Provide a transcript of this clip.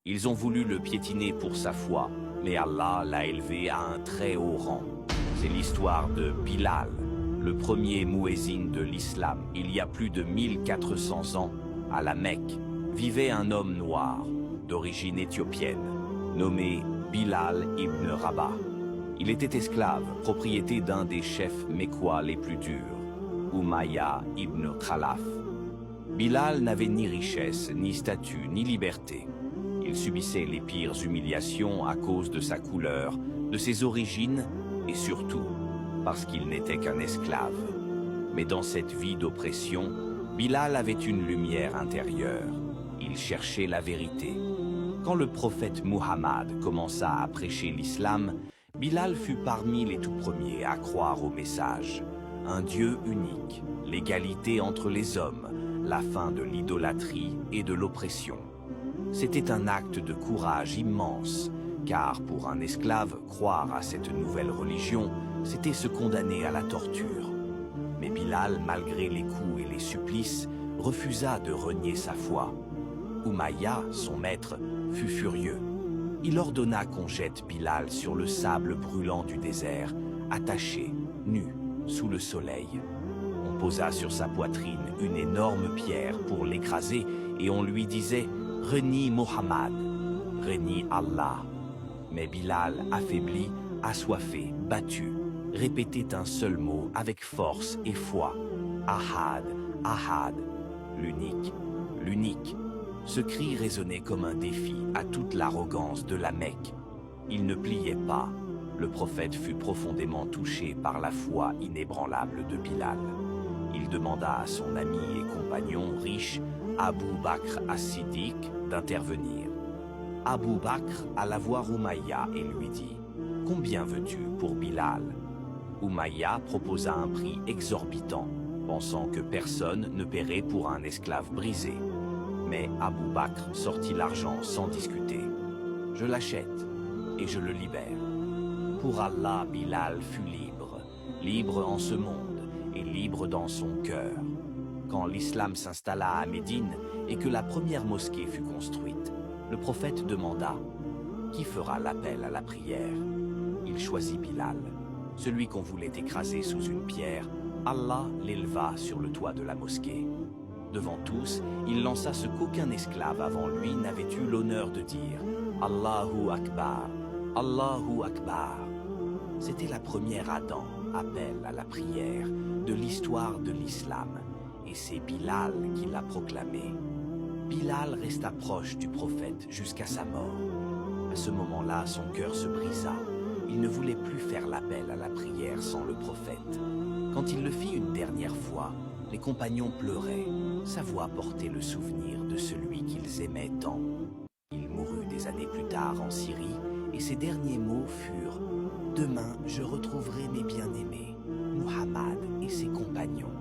Ils ont voulu le piétiner pour sa foi, mais Allah l'a élevé à un très haut rang. C'est l'histoire de Bilal, le premier muezzin de l'islam. Il y a plus de 1400 ans, à la Mecque, vivait un homme noir, d'origine éthiopienne, nommé Bilal ibn Rabah. Il était esclave, propriété d'un des chefs mécois les plus durs, Umayya ibn Khalaf. Bilal n'avait ni richesse, ni statut, ni liberté. Il subissait les pires humiliations à cause de sa couleur, de ses origines et surtout parce qu'il n'était qu'un esclave. Mais dans cette vie d'oppression, Bilal avait une lumière intérieure. Il cherchait la vérité. Quand le prophète Muhammad commença à prêcher l'islam, Bilal fut parmi les tout premiers à croire au message. Un Dieu unique, l'égalité entre les hommes, la fin de l'idolâtrie et de l'oppression. C'était un acte de courage immense, car pour un esclave, croire à cette nouvelle religion, c'était se condamner à la torture. Mais Bilal, malgré les coups et les supplices, refusa de renier sa foi. Umayya, son maître, fut furieux. Il ordonna qu'on jette Bilal sur le sable brûlant du désert, attaché, nu, sous le soleil. On posa sur sa poitrine une énorme pierre pour l'écraser et on lui disait « Renie Mohammed, renie Allah ». Mais Bilal, affaibli, assoiffé, battu, répétait un seul mot avec force et foi « Ahad, Ahad », l'unique, l'unique. Ce cri résonnait comme un défi à toute l'arrogance de la Mecque. Il ne pliait pas. Le prophète fut profondément touché par la foi inébranlable de Bilal. Il demanda à son ami et compagnon riche, Abu Bakr as-Siddiq, d'intervenir. Abu Bakr alla voir Umayya et lui dit « Combien veux-tu pour Bilal ?» Umayya proposa un prix exorbitant, pensant que personne ne paierait pour un esclave brisé. Mais Abu Bakr sortit l'argent sans discuter. « Je l'achète et je le libère. » Pour Allah, Bilal fut libre, libre en ce monde et libre dans son cœur. Quand l'islam s'installa à Médine et que la première mosquée fut construite, le prophète demanda « Qui fera l'appel à la prière ?» Il choisit Bilal, celui qu'on voulait écraser sous une pierre. Allah l'éleva sur le toit de la mosquée. Devant tous, il lança ce qu'aucun esclave avant lui n'avait eu l'honneur de dire « Allahu Akbar, Allahu Akbar ». C'était la première Adam, appel à la prière, de l'histoire de l'islam, et c'est Bilal qui l'a proclamé. Bilal resta proche du prophète jusqu'à sa mort. À ce moment-là, son cœur se brisa. Il ne voulait plus faire l'appel à la prière sans le prophète. Quand il le fit une dernière fois, les compagnons pleuraient. Sa voix portait le souvenir de celui qu'ils aimaient tant. Il mourut des années plus tard en Syrie, et ses derniers mots furent « Demain, je retrouverai mes bien-aimés, Muhammad et ses compagnons. »